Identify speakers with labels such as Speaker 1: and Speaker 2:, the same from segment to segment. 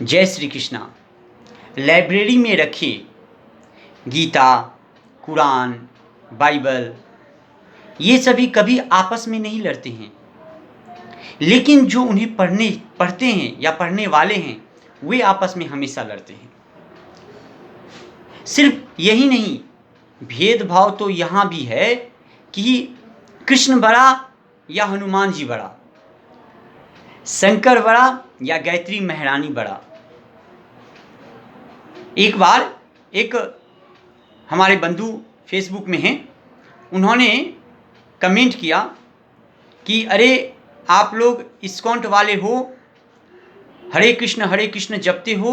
Speaker 1: जय श्री कृष्णा लाइब्रेरी में रखे गीता, कुरान, बाइबल, ये सभी कभी आपस में नहीं लड़ते हैं, लेकिन जो उन्हें पढ़ते हैं या पढ़ने वाले हैं वे आपस में हमेशा लड़ते हैं। सिर्फ यही नहीं, भेदभाव तो यहाँ भी है कि कृष्ण बड़ा या हनुमान जी बड़ा, शंकर बड़ा या गायत्री महारानी बड़ा। एक बार एक हमारे बंधु फेसबुक में हैं, उन्होंने कमेंट किया कि अरे आप लोग इस्कॉन वाले हो, हरे कृष्ण जपते हो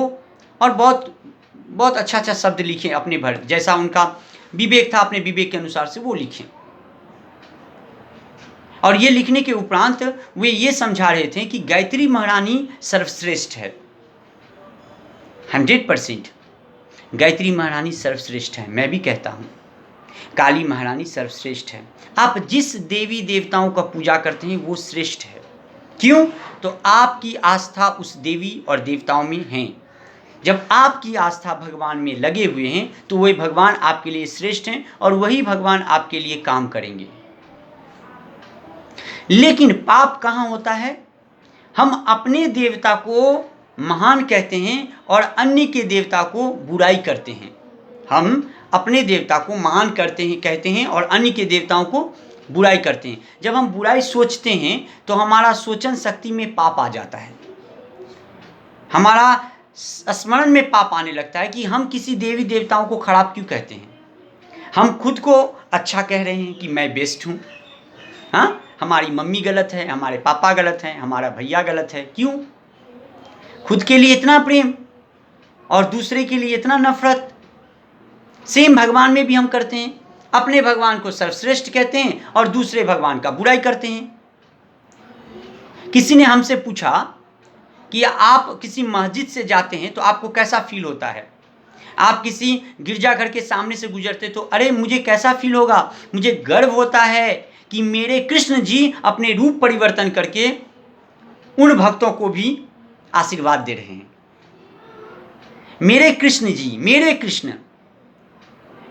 Speaker 1: और बहुत बहुत अच्छा अच्छा शब्द लिखे अपने भर, जैसा उनका विवेक था अपने विवेक के अनुसार से वो लिखे। और ये लिखने के उपरांत वे ये समझा रहे थे कि गायत्री महारानी सर्वश्रेष्ठ है। 100% गायत्री महारानी सर्वश्रेष्ठ है। मैं भी कहता हूँ काली महारानी सर्वश्रेष्ठ है। आप जिस देवी देवताओं का पूजा करते हैं वो श्रेष्ठ है। क्यों? तो आपकी आस्था उस देवी और देवताओं में है। जब आपकी आस्था भगवान में लगे हुए हैं तो वही भगवान आपके लिए श्रेष्ठ हैं और वही भगवान आपके लिए काम करेंगे। लेकिन पाप कहाँ होता है? हम अपने देवता को महान कहते हैं और अन्य के देवता को बुराई करते हैं। हम अपने देवता को महान कहते हैं और अन्य के देवताओं को बुराई करते हैं। जब हम बुराई सोचते हैं तो हमारा सोचन शक्ति में पाप आ जाता है, हमारा स्मरण में पाप आने लगता है कि हम किसी देवी देवताओं को खराब क्यों कहते हैं। हम खुद को अच्छा कह रहे हैं कि मैं बेस्ट हूँ। हाँ, हमारी मम्मी गलत है, हमारे पापा गलत हैं, हमारा भैया गलत है। क्यों? खुद के लिए इतना प्रेम और दूसरे के लिए इतना नफरत। सेम भगवान में भी हम करते हैं। अपने भगवान को सर्वश्रेष्ठ कहते हैं और दूसरे भगवान का बुराई करते हैं। किसी ने हमसे पूछा कि आप किसी मस्जिद से जाते हैं तो आपको कैसा फील होता है? आप किसी गिरजाघर के सामने से गुजरते तो अरे मुझे कैसा फील होगा? मुझे गर्व होता है कि मेरे कृष्ण जी अपने रूप परिवर्तन करके उन भक्तों को भी आशीर्वाद दे रहे हैं। मेरे कृष्ण जी,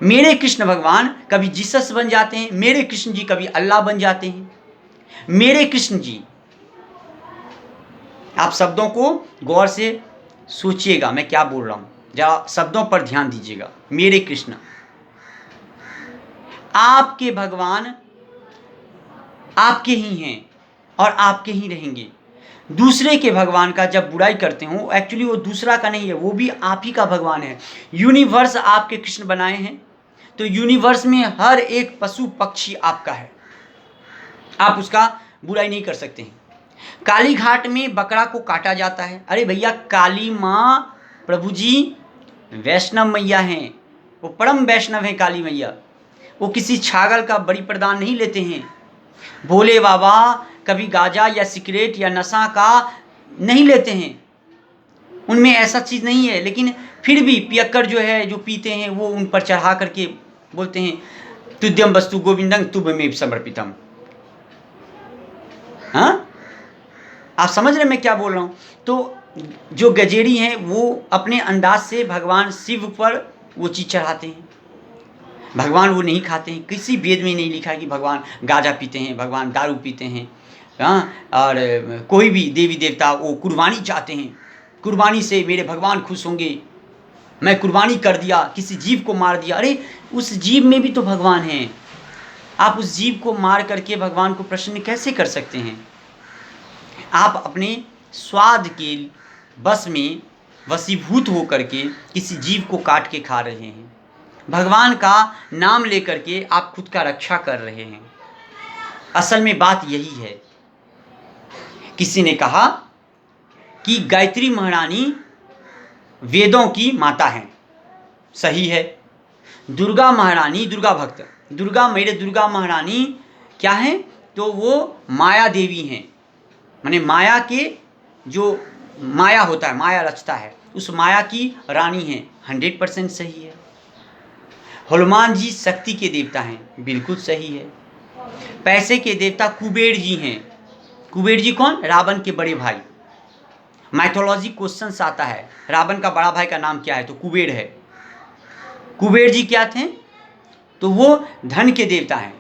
Speaker 1: मेरे कृष्ण भगवान कभी जीसस बन जाते हैं, मेरे कृष्ण जी कभी अल्लाह बन जाते हैं। मेरे कृष्ण जी, आप शब्दों को गौर से सोचिएगा मैं क्या बोल रहा हूं, जरा शब्दों पर ध्यान दीजिएगा। मेरे कृष्ण, आपके भगवान आपके ही हैं और आपके ही रहेंगे। दूसरे के भगवान का जब बुराई करते हो एक्चुअली वो दूसरा का नहीं है, वो भी आप ही का भगवान है। यूनिवर्स आपके कृष्ण बनाए हैं तो यूनिवर्स में हर एक पशु पक्षी आपका है, आप उसका बुराई नहीं कर सकते हैं। काली घाट में बकरा को काटा जाता है। अरे भैया, काली माँ प्रभु जी वैष्णव मैया हैं, वो परम वैष्णव हैं काली मैया। वो किसी छागल का बलि प्रदान नहीं लेते हैं। भोले बाबा कभी गांजा या सिगरेट या नशा का नहीं लेते हैं, उनमें ऐसा चीज़ नहीं है। लेकिन फिर भी पियक्कर जो है, जो पीते हैं, वो उन पर चढ़ा करके बोलते हैं तुद्यम वस्तु गोविंदं तुभ्यमेव समर्पितम। हाँ, आप समझ रहे मैं क्या बोल रहा हूँ? तो जो गजेड़ी हैं वो अपने अंदाज से भगवान शिव पर वो चीज़ चढ़ाते हैं। भगवान वो नहीं खाते हैं। किसी वेद में नहीं लिखा है कि भगवान गांजा पीते हैं, भगवान दारू पीते हैं। हाँ, और कोई भी देवी देवता वो कुर्बानी चाहते हैं, कुर्बानी से मेरे भगवान खुश होंगे, मैं कुर्बानी कर दिया, किसी जीव को मार दिया। अरे उस जीव में भी तो भगवान हैं। आप उस जीव को मार करके भगवान को प्रसन्न कैसे कर सकते हैं? आप अपने स्वाद के बस में वशीभूत होकर के किसी जीव को काट के खा रहे हैं। भगवान का नाम लेकर के आप खुद का रक्षा कर रहे हैं। असल में बात यही है। किसी ने कहा कि गायत्री महारानी वेदों की माता हैं, सही है। दुर्गा महारानी, दुर्गा भक्त, दुर्गा महारानी क्या है? तो वो माया देवी हैं, माने माया के जो माया होता है, माया रचता है, उस माया की रानी हैं। 100% सही है। हनुमान जी शक्ति के देवता हैं, बिल्कुल सही है। पैसे के देवता कुबेर जी हैं। कुबेर जी कौन? रावण के बड़े भाई। माइथोलॉजी क्वेश्चंस आता है, रावण का बड़ा भाई का नाम क्या है, तो कुबेर है। कुबेर जी क्या थे, तो वो धन के देवता हैं,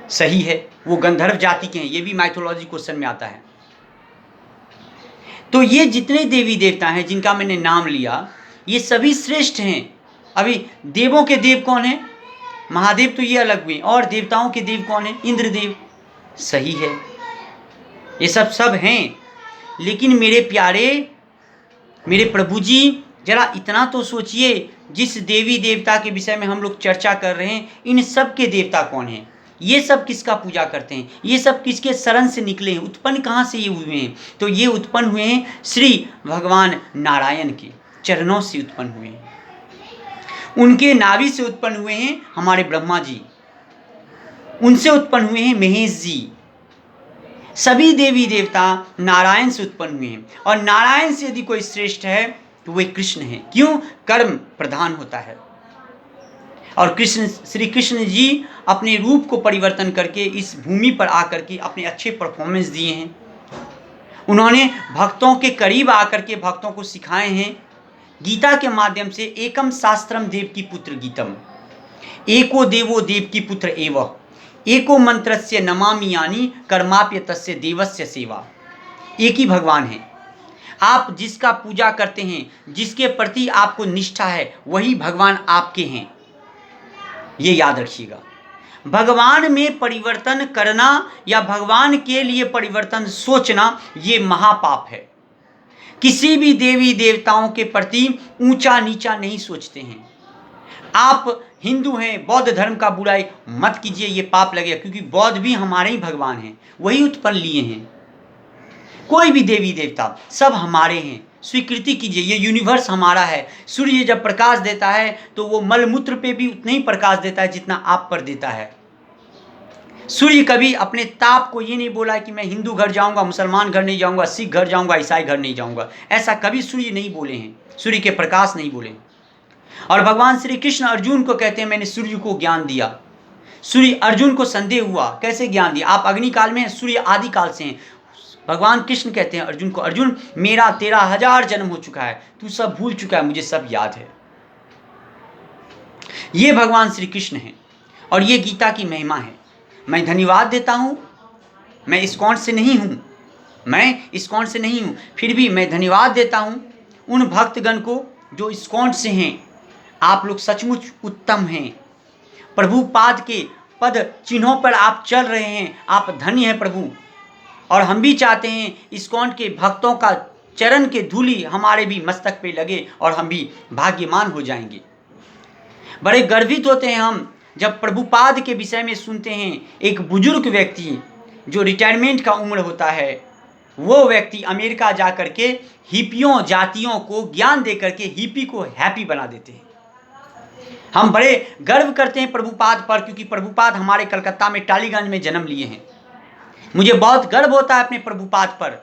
Speaker 1: सही है, वो गंधर्व जाति के हैं, ये भी माइथोलॉजी क्वेश्चन में आता है। तो ये जितने देवी देवता हैं जिनका मैंने नाम लिया, ये सभी श्रेष्ठ हैं। अभी देवों के देव कौन है, महादेव तो ये अलग हुए, और देवताओं के देव कौन है, इंद्रदेव, सही है, ये सब हैं। लेकिन मेरे प्यारे, मेरे प्रभु जी, जरा इतना तो सोचिए, जिस देवी देवता के विषय में हम लोग चर्चा कर रहे हैं, इन सब के देवता कौन हैं, ये सब किसका पूजा करते हैं, ये सब किसके शरण से निकले हैं, उत्पन्न कहाँ से ये हुए हैं, तो ये उत्पन्न हुए हैं श्री भगवान नारायण के चरणों से उत्पन्न हुए हैं, उनके नाभि से उत्पन्न हुए हैं हमारे ब्रह्मा जी, उनसे उत्पन्न हुए हैं महेश जी। सभी देवी देवता नारायण से उत्पन्न हुए हैं, और नारायण से यदि कोई श्रेष्ठ है तो वे कृष्ण हैं। क्यों, कर्म प्रधान होता है, और कृष्ण, श्री कृष्ण जी अपने रूप को परिवर्तन करके इस भूमि पर आकर के अपने अच्छे परफॉर्मेंस दिए हैं। उन्होंने भक्तों के करीब आकर के भक्तों को सिखाए हैं गीता के माध्यम से, एकम शास्त्रम देव की पुत्र गीतम, एको देवो देव की पुत्र एव, एको मंत्रस्य नमामि यानी कर्माप्य तस्य देवस्य सेवा। एक ही भगवान है, आप जिसका पूजा करते हैं, जिसके प्रति आपको निष्ठा है, वही भगवान आपके हैं, ये याद रखिएगा। भगवान में परिवर्तन करना या भगवान के लिए परिवर्तन सोचना, ये महापाप है। किसी भी देवी देवताओं के प्रति ऊंचा नीचा नहीं सोचते हैं। आप हिंदू हैं, बौद्ध धर्म का बुराई मत कीजिए, ये पाप लगेगा, क्योंकि बौद्ध भी हमारे ही भगवान हैं, वही उत्पन्न लिए हैं। कोई भी देवी देवता सब हमारे हैं, स्वीकृति कीजिए, ये यूनिवर्स हमारा है। सूर्य जब प्रकाश देता है तो वो मलमूत्र पे भी उतना ही प्रकाश देता है जितना आप पर देता है। सूर्य कभी अपने ताप को ये नहीं बोला कि मैं हिंदू घर जाऊंगा, मुसलमान घर नहीं जाऊंगा, सिख घर जाऊंगा, ईसाई घर नहीं जाऊंगा, ऐसा कभी सूर्य नहीं बोले हैं, सूर्य के प्रकाश नहीं बोले। और भगवान श्री कृष्ण अर्जुन को कहते हैं मैंने सूर्य को ज्ञान दिया। सूर्य, अर्जुन को संदेह हुआ, कैसे ज्ञान दिया, आप अग्नि काल में हैं, सूर्य आदि काल से हैं। भगवान कृष्ण कहते हैं अर्जुन को, अर्जुन मेरा तेरा 1000 जन्म हो चुका है, तू सब भूल चुका है, मुझे सब याद है। ये भगवान श्री कृष्ण हैं, और ये गीता की महिमा है। मैं धन्यवाद देता हूँ, मैं इस्कॉन से नहीं हूँ, मैं इस्कॉन से नहीं हूँ, फिर भी मैं धन्यवाद देता हूँ उन भक्तगण को जो इस्कॉन से हैं। आप लोग सचमुच उत्तम हैं, प्रभुपाद के पद चिन्हों पर आप चल रहे हैं, आप धन्य हैं प्रभु। और हम भी चाहते हैं इस्कॉन के भक्तों का चरण के धूलि हमारे भी मस्तक पे लगे और हम भी भाग्यमान हो जाएंगे। बड़े गर्वित होते हैं हम जब प्रभुपाद के विषय में सुनते हैं। एक बुजुर्ग व्यक्ति जो रिटायरमेंट का उम्र होता है, वो व्यक्ति अमेरिका जा कर के हिपियों जातियों को ज्ञान दे करके हिपी को हैप्पी बना देते हैं। हम बड़े गर्व करते हैं प्रभुपाद पर, क्योंकि प्रभुपाद हमारे कलकत्ता में टालीगंज में जन्म लिए हैं। मुझे बहुत गर्व होता है अपने प्रभुपाद पर।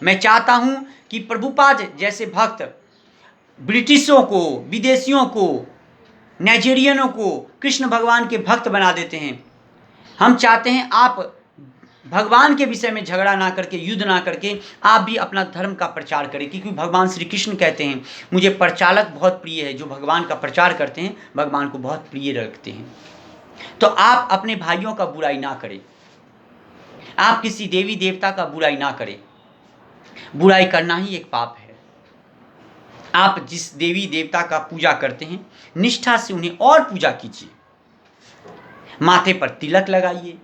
Speaker 1: मैं चाहता हूं कि प्रभुपाद जैसे भक्त ब्रिटिशों को, विदेशियों को, नाइजीरियनों को कृष्ण भगवान के भक्त बना देते हैं। हम चाहते हैं आप भगवान के विषय में झगड़ा ना करके, युद्ध ना करके, आप भी अपना धर्म का प्रचार करें, क्योंकि भगवान श्री कृष्ण कहते हैं मुझे प्रचारक बहुत प्रिय है, जो भगवान का प्रचार करते हैं भगवान को बहुत प्रिय रखते हैं। तो आप अपने भाइयों का बुराई ना करें, आप किसी देवी देवता का बुराई ना करें, बुराई करना ही एक पाप है। आप जिस देवी देवता का पूजा करते हैं निष्ठा से उन्हें और पूजा कीजिए, माथे पर तिलक लगाइए,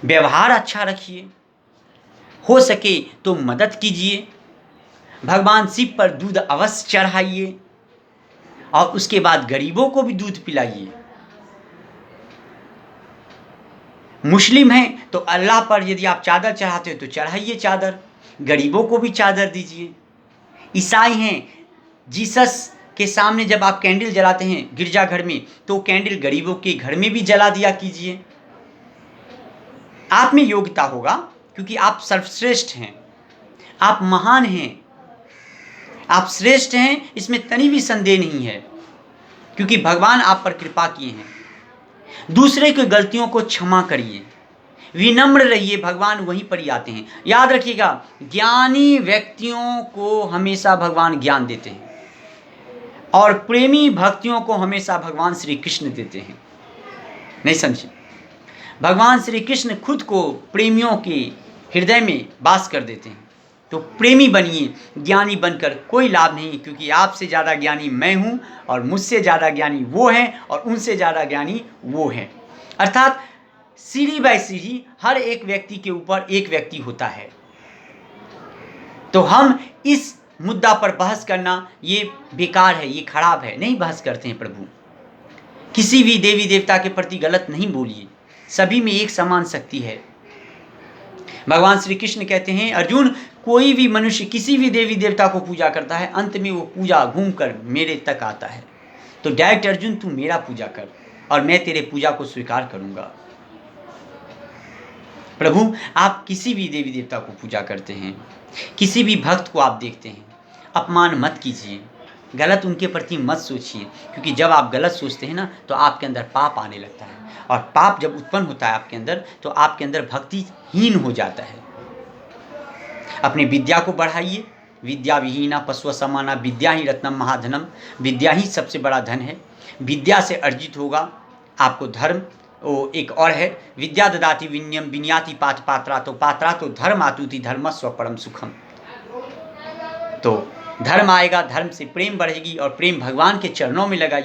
Speaker 1: व्यवहार अच्छा रखिए, हो सके तो मदद कीजिए, भगवान शिव पर दूध अवश्य चढ़ाइए, और उसके बाद गरीबों को भी दूध पिलाइए। मुस्लिम हैं तो अल्लाह पर यदि आप चादर चढ़ाते हो तो चढ़ाइए चादर, गरीबों को भी चादर दीजिए। ईसाई हैं, जीसस के सामने जब आप कैंडल जलाते हैं गिरजाघर में, तो कैंडल गरीबों के घर में भी जला दिया कीजिए। आप में योग्यता होगा, क्योंकि आप सर्वश्रेष्ठ हैं, आप महान हैं, आप श्रेष्ठ हैं, इसमें तनी भी संदेह नहीं है, क्योंकि भगवान आप पर कृपा किए हैं। दूसरे की गलतियों को क्षमा करिए, विनम्र रहिए, भगवान वहीं पर ही आते हैं। याद रखिएगा, ज्ञानी व्यक्तियों को हमेशा भगवान ज्ञान देते हैं और प्रेमी भक्तियों को हमेशा भगवान श्री कृष्ण देते हैं। नहीं समझे? भगवान श्री कृष्ण खुद को प्रेमियों के हृदय में वास कर देते हैं। तो प्रेमी बनिए, ज्ञानी बनकर कोई लाभ नहीं, क्योंकि आपसे ज़्यादा ज्ञानी मैं हूँ और मुझसे ज़्यादा ज्ञानी वो हैं और उनसे ज़्यादा ज्ञानी वो हैं। अर्थात सीढ़ी बाय सीढ़ी हर एक व्यक्ति के ऊपर एक व्यक्ति होता है। तो हम इस मुद्दा पर बहस करना ये बेकार है, ये खराब है, नहीं बहस करते हैं प्रभु। किसी भी देवी देवता के प्रति गलत नहीं बोलिए, सभी में एक समान शक्ति है। भगवान श्री कृष्ण कहते हैं, अर्जुन, कोई भी मनुष्य किसी भी देवी देवता को पूजा करता है, अंत में वो पूजा घूमकर मेरे तक आता है। तो डायरेक्ट अर्जुन तू मेरा पूजा कर और मैं तेरे पूजा को स्वीकार करूंगा। प्रभु, आप किसी भी देवी देवता को पूजा करते हैं, किसी भी भक्त को आप देखते हैं, अपमान मत कीजिए, गलत उनके प्रति मत सोचिए, क्योंकि जब आप गलत सोचते हैं ना तो आपके अंदर पाप आने लगता है, और पाप जब उत्पन्न होता है आपके अंदर तो आपके अंदर भक्तिहीन हो जाता है। अपनी विद्या को बढ़ाइए, विद्या विहीना पशु समाना विद्या ही रत्नम महाधनम, विद्या ही सबसे बड़ा धन है। विद्या से अर्जित होगा आपको धर्म। वो एक और है, विद्या ददाति विनयम विनयाति पात पात्रा तो धर्म आतुति धर्मस्व परम सुखम। तो धर्म आएगा, धर्म से प्रेम बढ़ेगी और प्रेम भगवान के चरणों में लगाइए।